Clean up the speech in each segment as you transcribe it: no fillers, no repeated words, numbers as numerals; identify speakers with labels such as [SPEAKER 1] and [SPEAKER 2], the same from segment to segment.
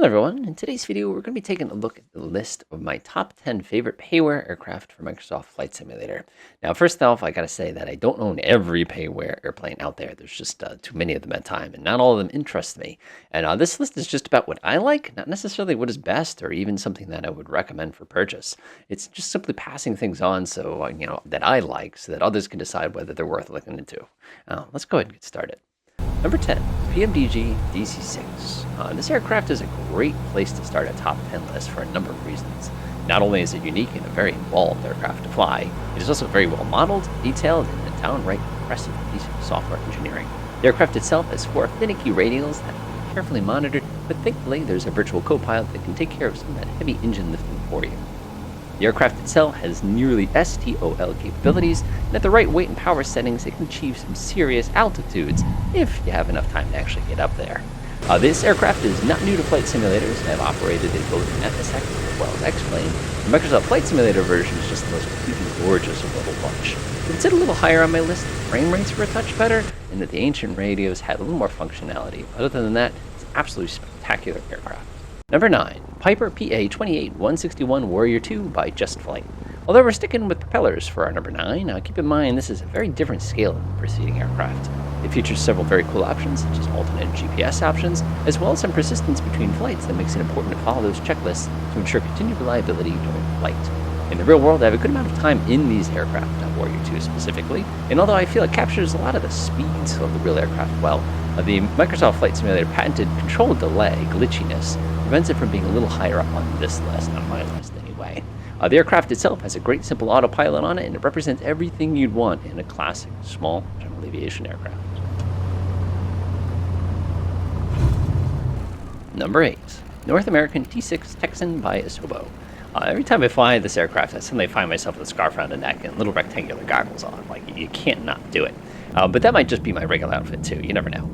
[SPEAKER 1] Hello everyone, in today's video we're going to be taking a look at the list of my top 10 favorite Payware aircraft for Microsoft Flight Simulator. Now first off, I gotta say that I don't own every Payware airplane out there. There's just too many of them at a time, and not all of them interest me. And this list is just about what I like, not necessarily what is best or even something that I would recommend for purchase. It's just simply passing things on so, that I like, so that others can decide whether they're worth looking into. Let's go ahead and get started. Number 10, PMDG DC-6. This aircraft is a great place to start a top 10 list for a number of reasons. Not only is it unique and a very involved aircraft to fly, it is also very well modeled, detailed, and a downright impressive piece of software engineering. The aircraft itself has 4 finicky radials that are carefully monitored, but thankfully there's a virtual co-pilot that can take care of some of that heavy engine lifting for you. The aircraft itself has nearly STOL capabilities, and at the right weight and power settings, it can achieve some serious altitudes if you have enough time to actually get up there. This aircraft is not new to flight simulators, and I've operated it both in MSFS as well as X-Plane. The Microsoft Flight Simulator version is just the most completely gorgeous of the whole bunch. If it's a little higher on my list, the frame rates were a touch better, and that the ancient radios had a little more functionality. Other than that, it's an absolutely spectacular aircraft. Number 9, Piper PA-28-161 Warrior II by Just Flight. Although we're sticking with propellers for our number 9, keep in mind this is a very different scale than the preceding aircraft. It features several very cool options, such as alternate GPS options, as well as some persistence between flights that makes it important to follow those checklists to ensure continued reliability during flight. In the real world, I have a good amount of time in these aircraft, Warrior II specifically, and although I feel it captures a lot of the speeds of the real aircraft well, the Microsoft Flight Simulator patented control delay glitchiness prevents it from being a little higher up on this list, on my list anyway. The aircraft itself has a great simple autopilot on it, and it represents everything you'd want in a classic small general aviation aircraft. Number 8, North American T6 Texan by Asobo. Every time I fly this aircraft, I suddenly find myself with a scarf around the neck and little rectangular goggles on. Like, you can't not do it. But that might just be my regular outfit too, you never know.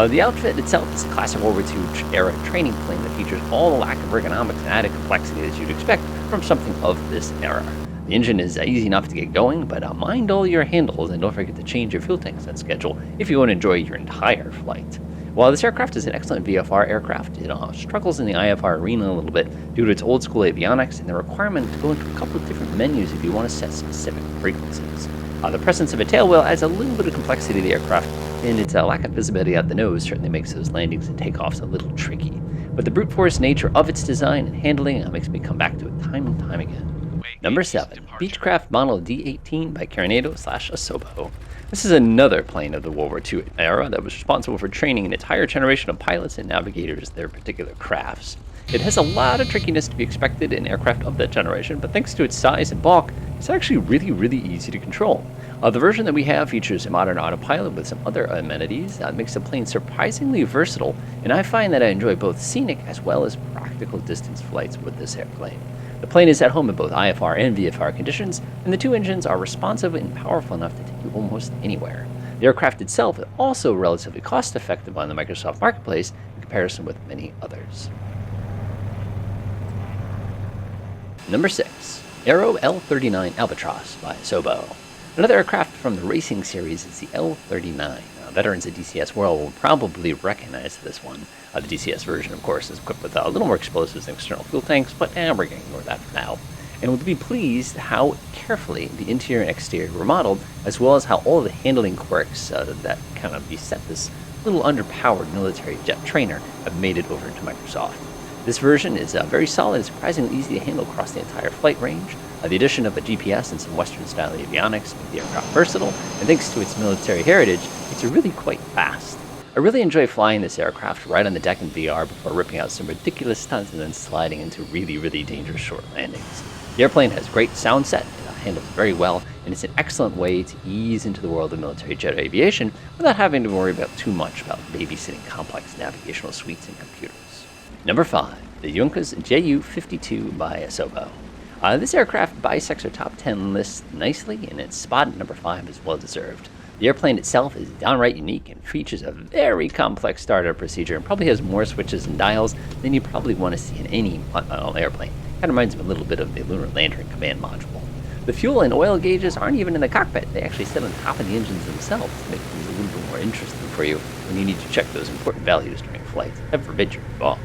[SPEAKER 1] The outfit itself is a classic World War II era training plane that features all the lack of ergonomics and added complexity that you'd expect from something of this era. The engine is easy enough to get going, but mind all your handles and don't forget to change your fuel tanks on schedule if you want to enjoy your entire flight. While this aircraft is an excellent VFR aircraft, it struggles in the IFR arena a little bit due to its old school avionics and the requirement to go into a couple of different menus if you want to set specific frequencies. The presence of a tail wheel adds a little bit of complexity to the aircraft, and its lack of visibility out the nose certainly makes those landings and takeoffs a little tricky. But the brute force nature of its design and handling makes me come back to it time and time again. Number 7, Beachcraft Model D18 by Asobo. This is another plane of the World War II era that was responsible for training an entire generation of pilots and navigators their particular crafts. It has a lot of trickiness to be expected in aircraft of that generation, but thanks to its size and bulk, it's actually really easy to control. The version that we have features a modern autopilot with some other amenities that makes the plane surprisingly versatile, and I find that I enjoy both scenic as well as practical distance flights with this airplane. The plane is at home in both IFR and VFR conditions, and the two engines are responsive and powerful enough to take you almost anywhere. The aircraft itself is also relatively cost-effective on the Microsoft Marketplace in comparison with many others. Number 6, Aero L39Albatros by Asobo. Another aircraft from the racing series is the L39. Veterans of DCS World will probably recognize this one. The DCS version, of course, is equipped with a little more explosives and external fuel tanks, but we're going to ignore that for now. And we'll be pleased how carefully the interior and exterior were modeled, as well as how all the handling quirks that kind of beset this little underpowered military jet trainer have made it over to Microsoft. This version is very solid and surprisingly easy to handle across the entire flight range. The addition of a GPS and some Western-style avionics make the aircraft versatile, and thanks to its military heritage, it's really quite fast. I really enjoy flying this aircraft right on the deck in VR before ripping out some ridiculous stunts and then sliding into really dangerous short landings. The airplane has great sound set, it handles very well, and it's an excellent way to ease into the world of military jet aviation without having to worry about too much about babysitting complex navigational suites and computers. Number 5, the Junkers JU52 by Asobo. This aircraft bisects our top 10 list nicely, and its spot at number 5 is well deserved. The airplane itself is downright unique and features a very complex startup procedure and probably has more switches and dials than you probably want to see in any airplane. Kind of reminds me a little bit of the lunar lander and command module. The fuel and oil gauges aren't even in the cockpit. They actually sit on top of the engines themselves to make things a little bit more interesting for you when you need to check those important values during flight. Heaven forbid you're involved.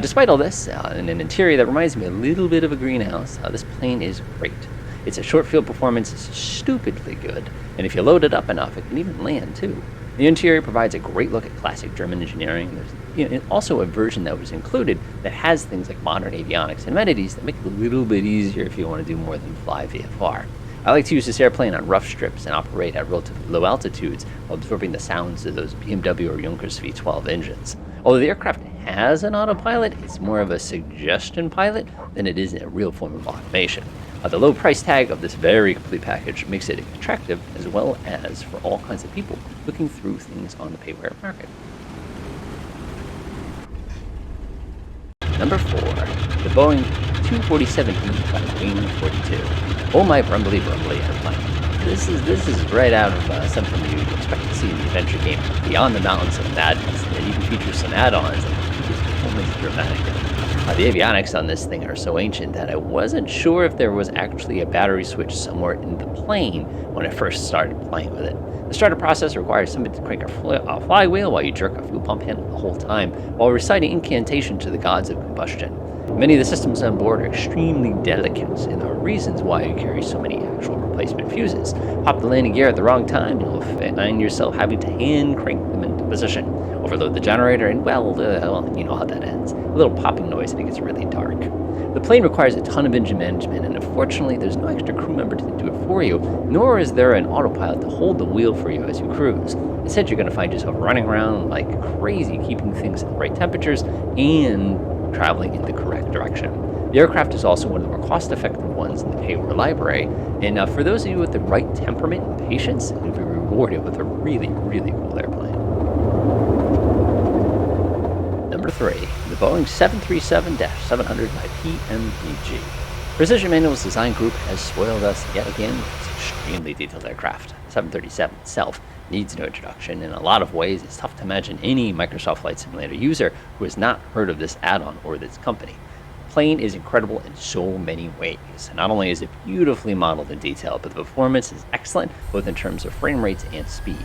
[SPEAKER 1] Despite all this, and an interior that reminds me a little bit of a greenhouse, this plane is great. Its short field performance is stupidly good, and if you load it up enough, it can even land too. The interior provides a great look at classic German engineering. There's also a version that was included that has things like modern avionics and amenities that make it a little bit easier if you want to do more than fly VFR. I like to use this airplane on rough strips and operate at relatively low altitudes while absorbing the sounds of those BMW or Junkers V12 engines. Although the aircraft has an autopilot, it's more of a suggestion pilot than it is a real form of automation. The low price tag of this very complete package makes it attractive as well as for all kinds of people looking through things on the Payware market. Number 4, the Boeing 247E by Wing 42. Oh my rumbly airplane. This is right out of something you'd expect to see in the adventure game Beyond the Mountains of Madness. It even features some add-ons that keep its performance dramatic. The avionics on this thing are so ancient that I wasn't sure if there was actually a battery switch somewhere in the plane when I first started playing with it. The startup process requires somebody to crank a flywheel while you jerk a fuel pump handle the whole time while reciting incantation to the gods of combustion. Many of the systems on board are extremely delicate, and there are reasons why you carry so many actual replacement fuses. Pop the landing gear at the wrong time, and you'll find yourself having to hand crank them into position. Overload the generator, and well, you know how that ends. A little popping noise, and it gets really dark. The plane requires a ton of engine management, and unfortunately, there's no extra crew member to do it for you, nor is there an autopilot to hold the wheel for you as you cruise. Instead, you're going to find yourself running around like crazy, keeping things at the right temperatures and traveling in the correct direction. The aircraft is also one of the more cost-effective ones in the Payware library, and for those of you with the right temperament and patience, you'll be rewarded with a really, really cool airplane. Number 3, the Boeing 737-700 by PMDG. Precision Manuals Design Group has spoiled us yet again with this extremely detailed aircraft. 737 itself needs no introduction. In a lot of ways, it's tough to imagine any Microsoft Flight Simulator user who has not heard of this add-on or this company. The plane is incredible in so many ways. Not only is it beautifully modeled in detail, but the performance is excellent both in terms of frame rates and speed.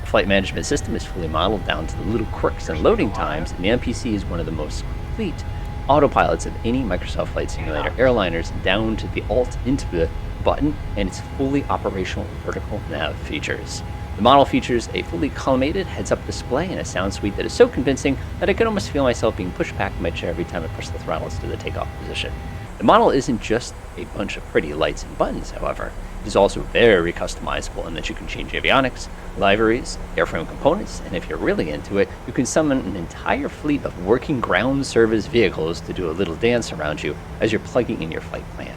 [SPEAKER 1] The flight management system is fully modeled down to the little quirks and loading times, and the MPC is one of the most complete autopilots of any Microsoft Flight Simulator airliners, down to the Alt into the button and its fully operational vertical nav features. The model features a fully collimated heads-up display and a sound suite that is so convincing that I can almost feel myself being pushed back in my chair every time I push the throttles to the takeoff position. The model isn't just a bunch of pretty lights and buttons, however. It is also very customizable in that you can change avionics, liveries, airframe components, and if you're really into it, you can summon an entire fleet of working ground service vehicles to do a little dance around you as you're plugging in your flight plan.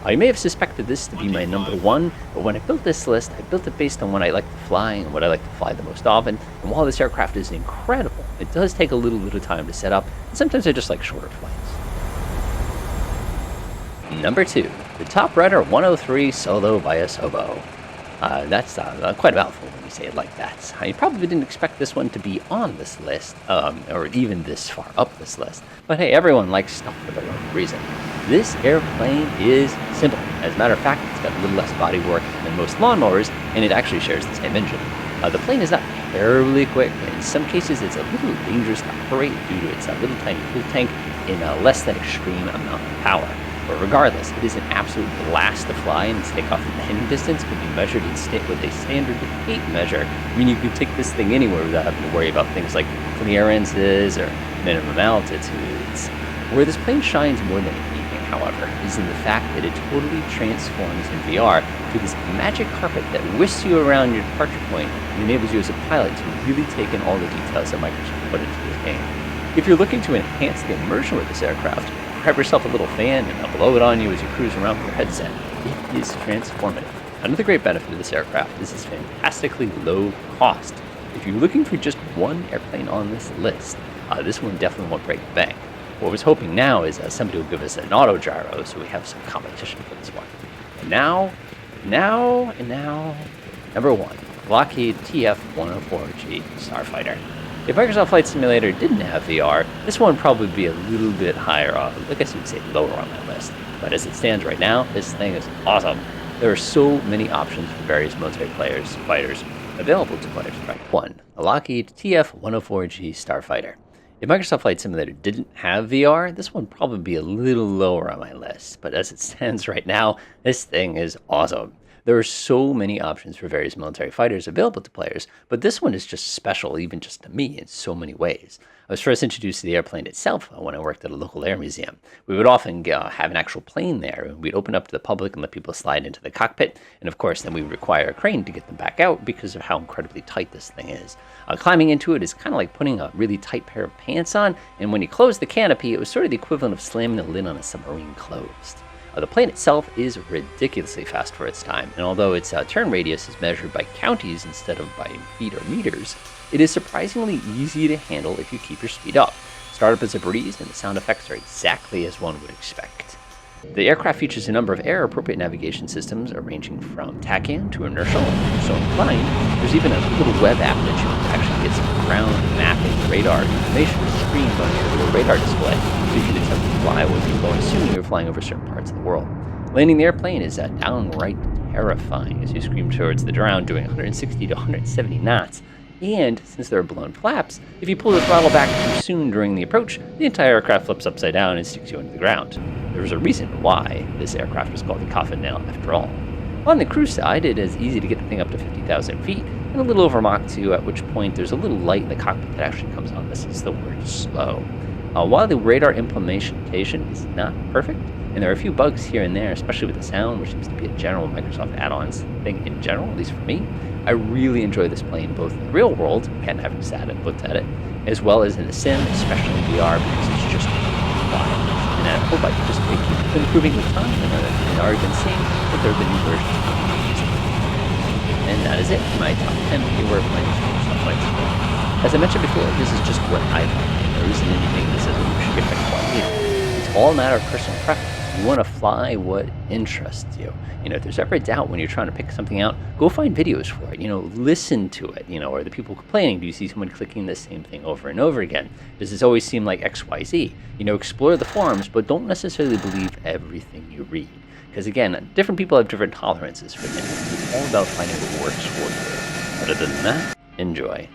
[SPEAKER 1] You may have suspected this to be my number 1, but when I built this list, I built it based on what I like to fly and what I like to fly the most often. And while this aircraft is incredible, it does take a little bit of time to set up, and sometimes I just like shorter flights. Number 2, the Top Runner 103 Solo by Asobo. That's quite a mouthful when you say it like that. You probably didn't expect this one to be on this list, or even this far up this list. But hey, everyone likes stuff for their own reason. This airplane is simple. As a matter of fact, it's got a little less bodywork than most lawnmowers, and it actually shares the same engine. The plane is not terribly quick, and in some cases it's a little dangerous to operate due to its little tiny fuel tank and a less than extreme amount of power. But regardless, it is an absolute blast to fly, and its takeoff and landing distance can be measured with a standard weight measure. I mean, you can take this thing anywhere without having to worry about things like clearances or minimum altitudes. Where this plane shines more than anything, however, is in the fact that it totally transforms in VR to this magic carpet that whisks you around your departure point and enables you as a pilot to really take in all the details that Microsoft put into this game. If you're looking to enhance the immersion with this aircraft, grab yourself a little fan and blow it on you as you cruise around with your headset. It is transformative. Another great benefit of this aircraft is its fantastically low cost. If you're looking for just one airplane on this list, this one definitely won't break the bank. What I was hoping now is somebody will give us an auto gyro so we have some competition for this one. And now, number 1, Lockheed TF104G Starfighter. If Microsoft Flight Simulator didn't have VR, this one would probably be a little bit higher up, I guess you'd say lower on that list. But as it stands right now, this thing is awesome. There are so many options for various military fighters available to players. 1. A Lockheed TF104G Starfighter. If Microsoft Flight Simulator didn't have VR, this one would probably be a little lower on my list. But as it stands right now, this thing is awesome. There are so many options for various military fighters available to players, but this one is just special, even just to me, in so many ways. I was first introduced to the airplane itself when I worked at a local air museum. We would often have an actual plane there, and we'd open up to the public and let people slide into the cockpit, and of course then we would require a crane to get them back out because of how incredibly tight this thing is. Climbing into it is kind of like putting a really tight pair of pants on, and when you close the canopy, it was sort of the equivalent of slamming the lid on a submarine closed. The plane itself is ridiculously fast for its time, and although its turn radius is measured by counties instead of by feet or meters, it is surprisingly easy to handle if you keep your speed up. Startup is a breeze, and the sound effects are exactly as one would expect. The aircraft features a number of air-appropriate navigation systems ranging from tachyon to inertial, so inclined. There's even a little web app that you can actually get some ground mapping radar information screened on your little radar display, so you can attempt to fly with people, assuming you're flying over certain parts of the world. Landing the airplane is downright terrifying as you scream towards the ground doing 160 to 170 knots. And since there are blown flaps, if you pull the throttle back too soon during the approach, the entire aircraft flips upside down and sticks you into the ground. There's a reason why this aircraft was called the Coffin Nail after all. On the crew side, it is easy to get the thing up to 50,000 feet, and a little over Mach 2, at which point there's a little light in the cockpit that actually comes on. This is the word slow. While the radar implementation is not perfect, and there are a few bugs here and there, especially with the sound, which seems to be a general Microsoft add-ons thing in general, at least for me, I really enjoy this plane both in the real world, again having sat and looked at it, as well as in the sim, especially in VR, because it's just wild. And I hope I can just keep improving with time, and I've already been seeing that there have been new versions coming out. And that is it for my top 10 Payware planes for Microsoft Flight Simulator. As I mentioned before, this is just what I like. There isn't anything that says, oh, you should get that quality. It's all a matter of personal preference. You want to fly what interests you. If there's ever a doubt when you're trying to pick something out, go find videos for it. Listen to it. Are the people complaining? Do you see someone clicking the same thing over and over again? Does this always seem like XYZ? Explore the forums, but don't necessarily believe everything you read. Because again, different people have different tolerances for things. It's all about finding what works for you. Other than that, enjoy.